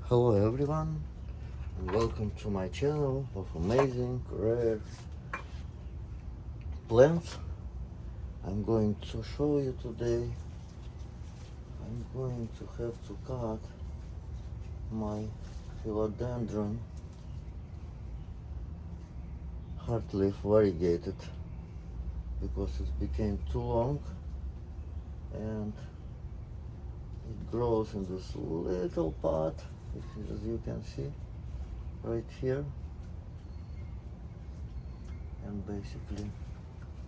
Hello everyone, and welcome to my channel of amazing rare plants. I'm going to show you today. I'm going to have to cut my philodendron heartleaf variegated because it became too long and it grows in this little pot, as you can see right here. And basically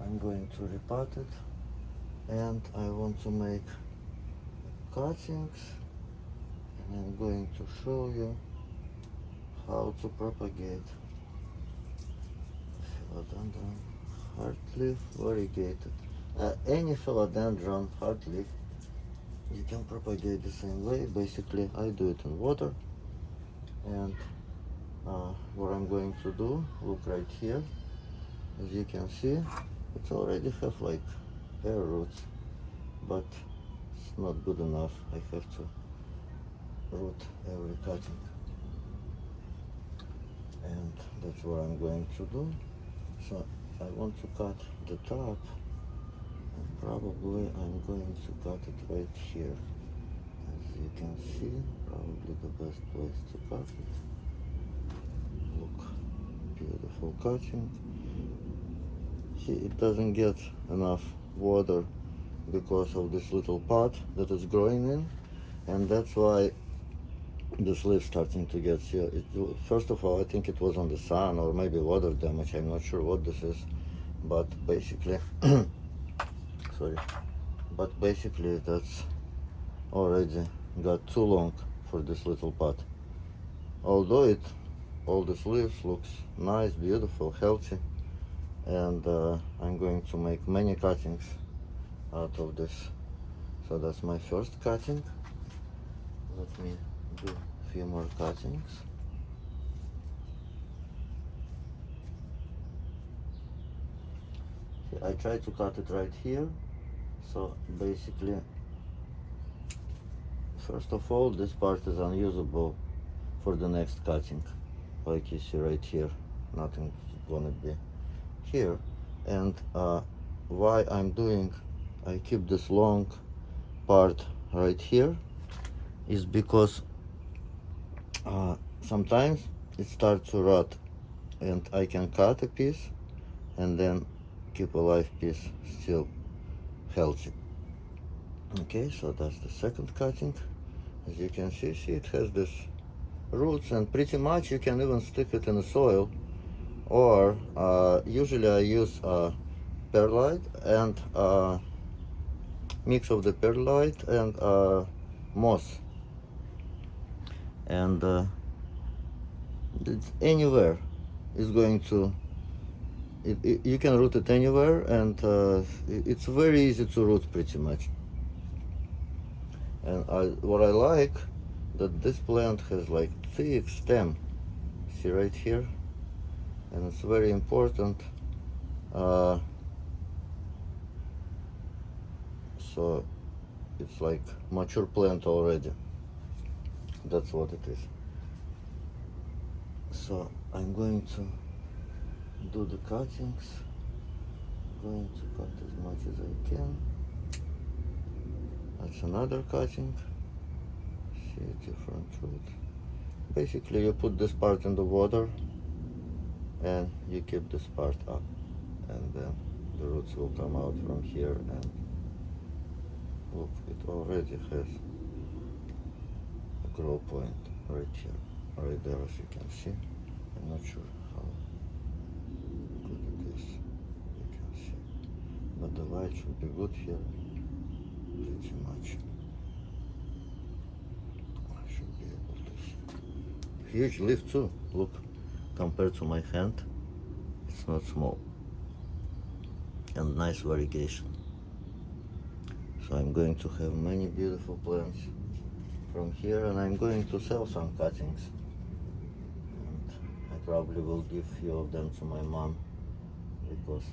I'm going to repot it, and I want to make cuttings, and I'm going to show you how to propagate philodendron heartleaf variegated. Any philodendron heartleaf you can propagate the same way. Basically I do it in water, and what I'm going to do, look right here, as you can see, it already have like air roots, but it's not good enough. I have to root every cutting, and that's what I'm going to do. So I want to cut the top, and probably I'm going to cut it right here. As you can see, probably the best place to cut it. Look, beautiful cutting. See, it doesn't get enough water because of this little pot that it's growing in, and that's why this leaf starting to get, see, first of all, I think it was on the sun or maybe water damage. I'm not sure what this is, but basically sorry, but basically that's already got too long for this little pot. Although all these leaves looks nice, beautiful, healthy, and I'm going to make many cuttings out of this. So that's my first cutting. Let me do a few more cuttings. See, I try to cut it right here. So basically, first of all, this part is unusable for the next cutting. Like you see right here, nothing's gonna be here. And why I keep this long part right here is because sometimes it starts to rot, and I can cut a piece and then keep a live piece still healthy. Okay, so that's the second cutting. As you can see, it has this roots, and pretty much you can even stick it in the soil, or usually I use perlite and mix of the perlite and moss, and it's anywhere is going to you can root it anywhere, and it's very easy to root pretty much. And what I like, that this plant has like thick stem, see right here, and it's very important. So it's like mature plant already. That's what it is. So I'm going to do the cuttings. I'm going to cut as much as I can. That's another cutting. See, a different root. Basically you put this part in the water and you keep this part up, and then the roots will come out from here. And look, it already has a grow point right here, right there, as you can see. I'm not sure how good it is, you can see, but the light should be good here, pretty much. I should be able to see. Huge leaf too, look, compared to my hand, it's not small, and nice variegation. So I'm going to have many beautiful plants from here, and I'm going to sell some cuttings, and I probably will give few of them to my mom, because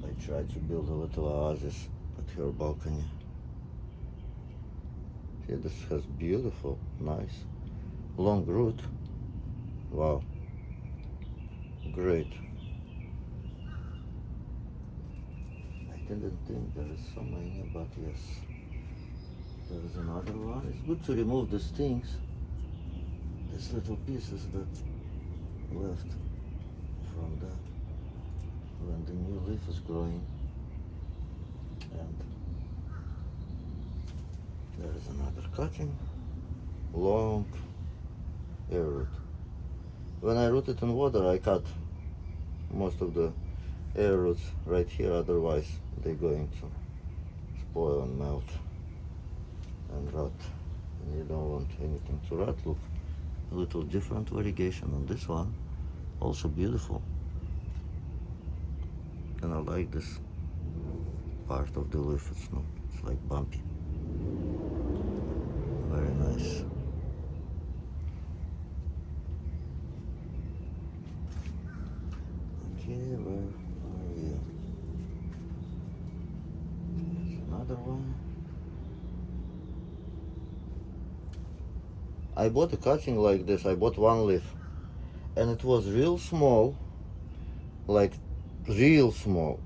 I try to build a little oasis at her balcony. See, this has beautiful, nice long root. Wow, great. I didn't think there is so many, but yes, there is another one. It's good to remove the stings, these little pieces that left from the when the new leaf is growing. And there is another cutting, long air root. When I root it in water, I cut most of the air roots right here, otherwise they're going to spoil and melt and rot. And you don't want anything to rot. Look, a little different variegation on this one, also beautiful. And I like this part of the leaf, it's like bumpy. Very nice. Okay, where are you? There's another one. I bought a cutting like this. I bought one leaf, and it was real small, like real small.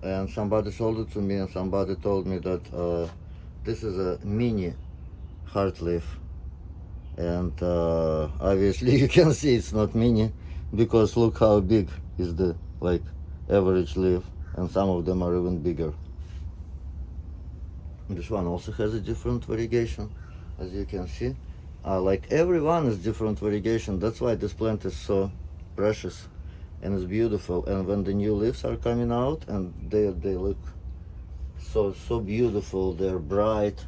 And somebody sold it to me, and somebody told me that this is a mini heartleaf. And obviously you can see it's not mini, because look how big is the like average leaf, and some of them are even bigger. This one also has a different variegation, as you can see. Like every one is different variegation. That's why this plant is so precious and it's beautiful. And when the new leaves are coming out, and they look so beautiful, they're bright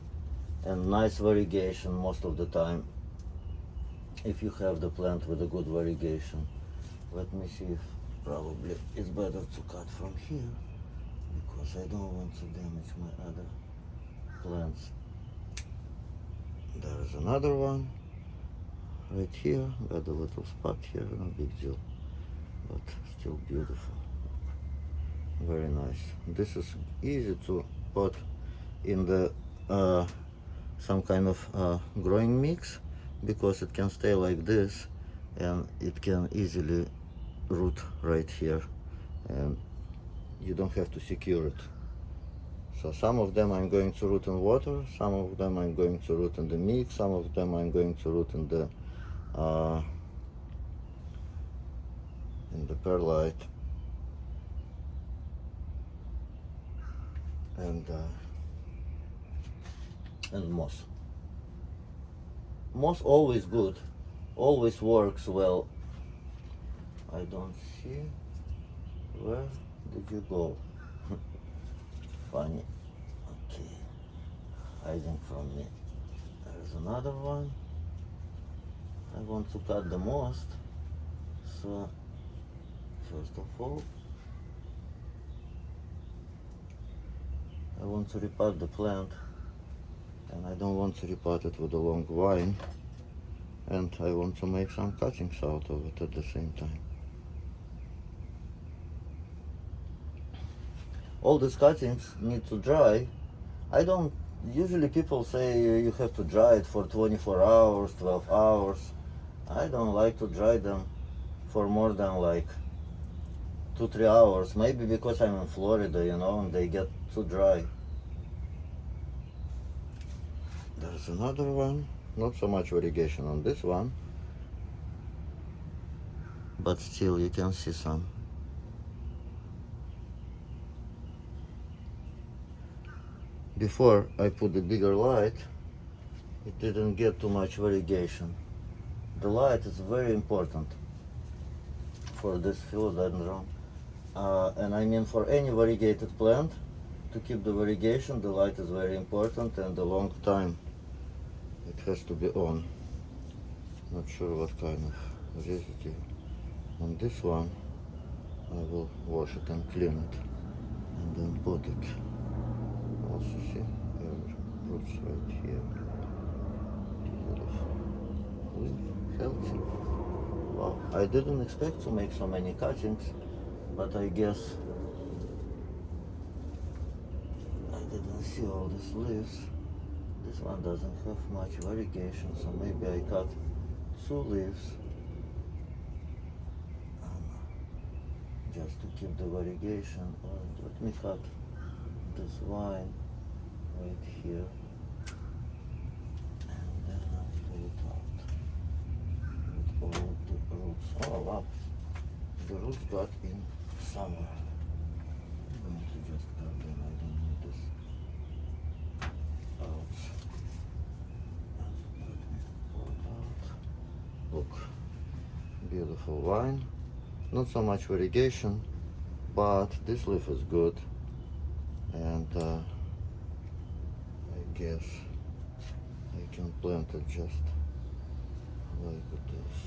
and nice variegation most of the time, if you have the plant with a good variegation. Let me see if probably it's better to cut from here, because I don't want to damage my other plants. There is another one right here. Got a little spot here, no big deal, but still beautiful. Very nice. This is easy to put in the some kind of growing mix, because it can stay like this, and it can easily root right here, and you don't have to secure it. So some of them I'm going to root in water, some of them I'm going to root in the mix, some of them I'm going to root in the perlite, and moss. Moss always good, always works well. I don't see. Where did you go? Funny. Okay, hiding from me. There's another one. I want to cut the most. So first of all, I want to repot the plant, and I don't want to repot it with a long vine, and I want to make some cuttings out of it at the same time. All these cuttings need to dry. I don't, usually people say you have to dry it for 24 hours, 12 hours. I don't like to dry them for more than like 2-3 hours, maybe because I'm in Florida, you know, and they get too dry. There's another one. Not so much variegation on this one, but still you can see some. Before I put the bigger light, it didn't get too much variegation. The light is very important for this philodendron, and I mean for any variegated plant. To keep the variegation, the light is very important, and a long time it has to be on. Not sure what kind of residue. On this one, I will wash it and clean it, and then put it. Also see, roots right here. Beautiful. Leaf, healthy. Wow, I didn't expect to make so many cuttings, but I guess I didn't see all these leaves. This one doesn't have much variegation, so maybe I cut 2 leaves, just to keep the variegation. Let me cut this vine right here, and then I'll pull it out with all the roots. Oh wow, the roots got in somewhere. I'm going to just cut them. I don't need this out. And let me pull it out. Look, beautiful vine. Not so much variegation, but this leaf is good, and I guess I can plant it just like this.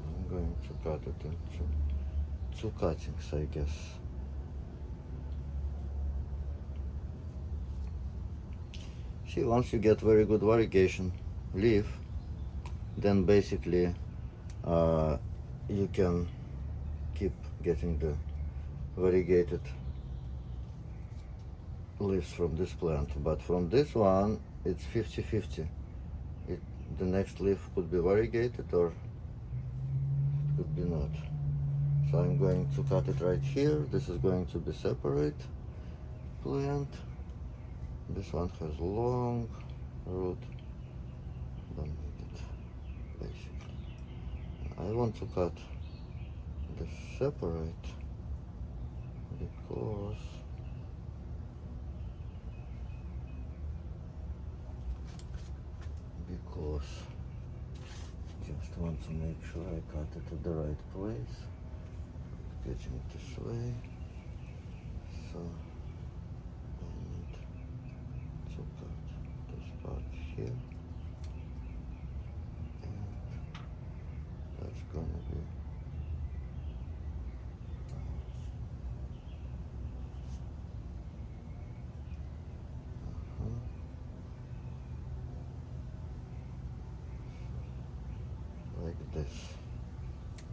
I'm going to cut it into 2 cuttings, I guess. See, once you get very good variegation leaf, then basically you can keep getting the variegated leaves from this plant, but from this one it's 50-50. The next leaf could be variegated or it could be not. So I'm going to cut it right here. This is going to be separate plant. This one has long root. Don't need it, basically. I want to cut this separate because just want to make sure I cut it at the right place. Getting this way, so I need to cut this part here, and that's gonna be like this.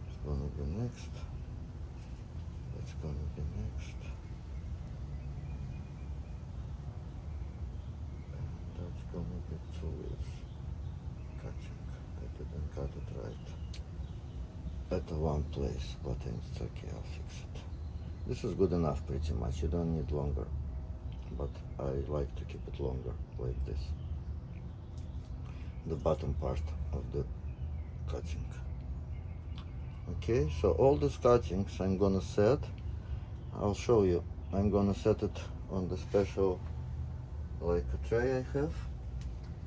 It's gonna be next. That's gonna be next. And that's gonna be 2 leaves. Cutting. I didn't cut it right at the one place, but it's okay, I'll fix it. This is good enough pretty much. You don't need longer, but I like to keep it longer like this. The bottom part of the cutting. Okay, so all these cuttings I'm gonna set. I'll show you. I'm gonna set it on the special like a tray I have,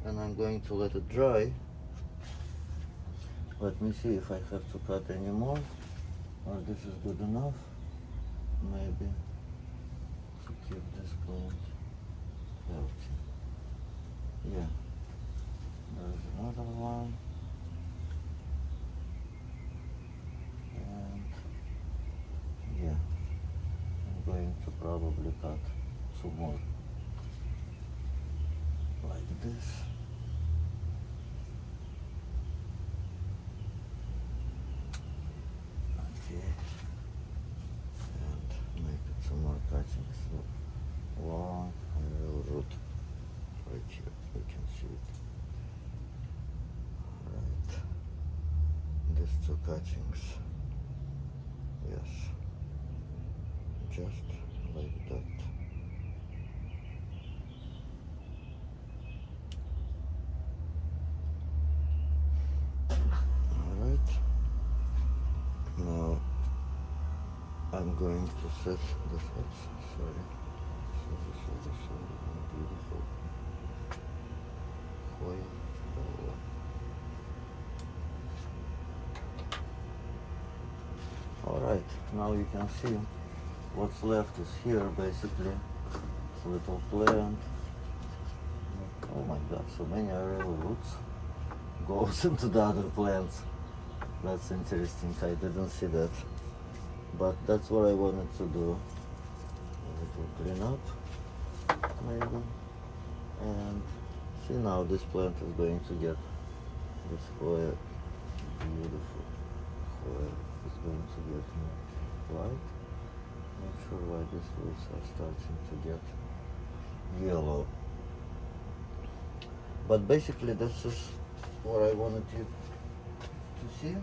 and I'm going to let it dry. Let me see if I have to cut any more, or this is good enough. Maybe to keep this plant healthy. Yeah, there's another one. And yeah, I'm going to probably cut 2 more like this. Okay, and make it some more cuttings long and real root right here. You can see it. Right, these 2 cuttings. Yes, just like that. Alright, now I'm going to set this up. Sorry. Beautiful. Alright, now you can see what's left is here basically. This little plant. Oh my god, so many aerial roots goes into the other plants. That's interesting, I didn't see that. But that's what I wanted to do. A little clean up, maybe. And see, now this plant is going to get this square, beautiful square. Is going to get white. Not sure why these leaves are starting to get yellow. But basically this is what I wanted you to to see.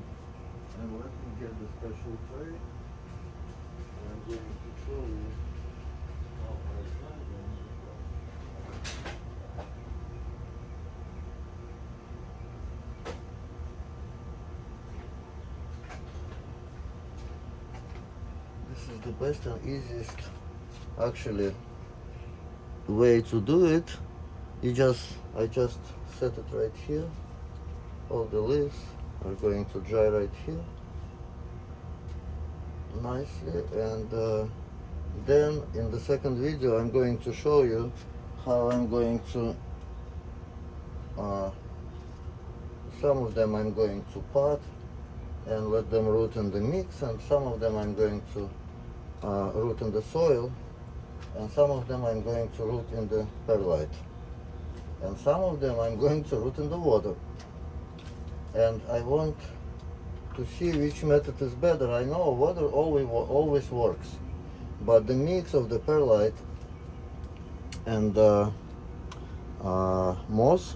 And let me get the special tray. I'm going to show you how I plant them. This is the best and easiest actually way to do it. I just set it right here. All the leaves are going to dry right here nicely, and then in the second video I'm going to show you how I'm going to some of them I'm going to pot and let them root in the mix, and some of them I'm going to root in the soil, and some of them I'm going to root in the perlite, and some of them I'm going to root in the water. And I want to see which method is better. I know water always works, but the mix of the perlite and moss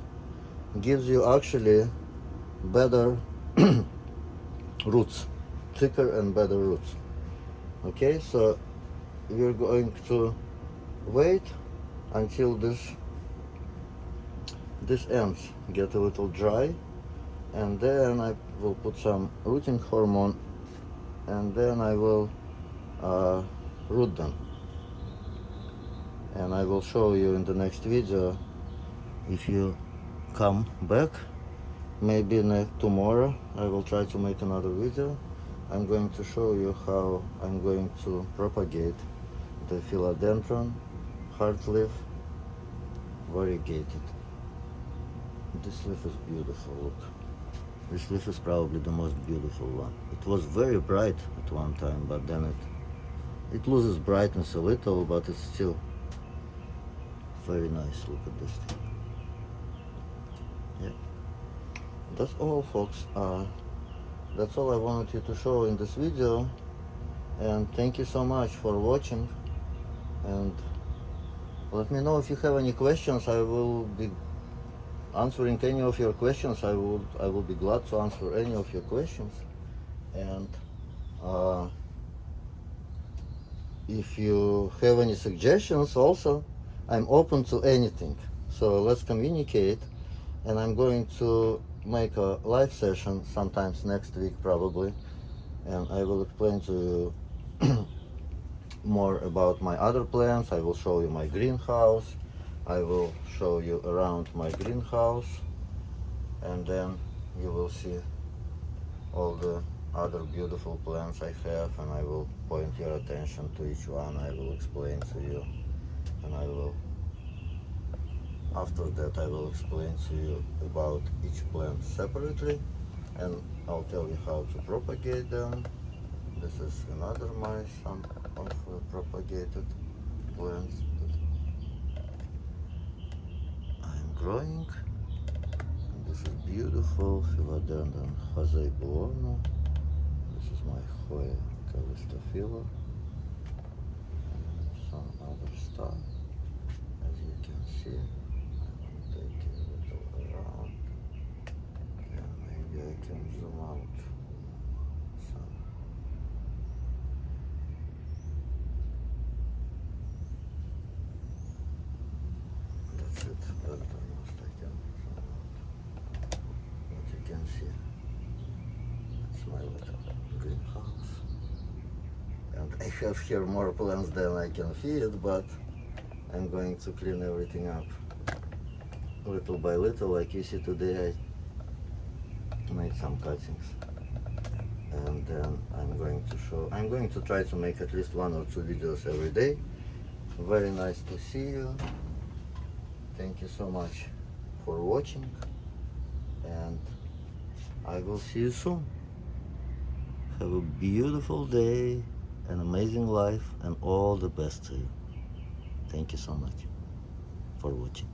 gives you actually better roots, thicker and better roots. Okay, so we're going to wait until this ends get a little dry, and then I will put some rooting hormone, and then I will root them, and I will show you in the next video. If you come back, maybe tomorrow I will try to make another video. I'm going to show you how I'm going to propagate the philodendron heartleaf variegated. This leaf is beautiful, look. This leaf is probably the most beautiful one. It was very bright at one time, but then it loses brightness a little, but it's still very nice. Look at this thing. Yeah. That's all, folks. That's all I wanted you to show in this video. And thank you so much for watching. And let me know if you have any questions. I will be answering any of your questions. I will be glad to answer any of your questions. And if you have any suggestions also, I'm open to anything. So let's communicate, and I'm going to make a live session sometimes next week probably, and I will explain to you more about my other plants. I will show you my greenhouse. I will show you around my greenhouse, and then you will see all the other beautiful plants I have, and I will point your attention to each one. I will explain to you, and after that I will explain to you about each plant separately, and I'll tell you how to propagate them. This is another some of propagated plants growing. And this is beautiful philodendron Buono. This is my Hoya calistophylla, and some other stuff. As you can see, I will take it a little around, and maybe I can zoom out some. That's it. That's the most I can zoom out. What you can see, it's my little greenhouse. And I have here more plants than I can feed, but I'm going to clean everything up little by little. Like you see today, I made some cuttings, and then I'm going to try to make at least 1 or 2 videos every day. Very nice to see you. Thank you so much for watching, and I will see you soon. Have a beautiful day, an amazing life, and all the best to you. Thank you so much for watching.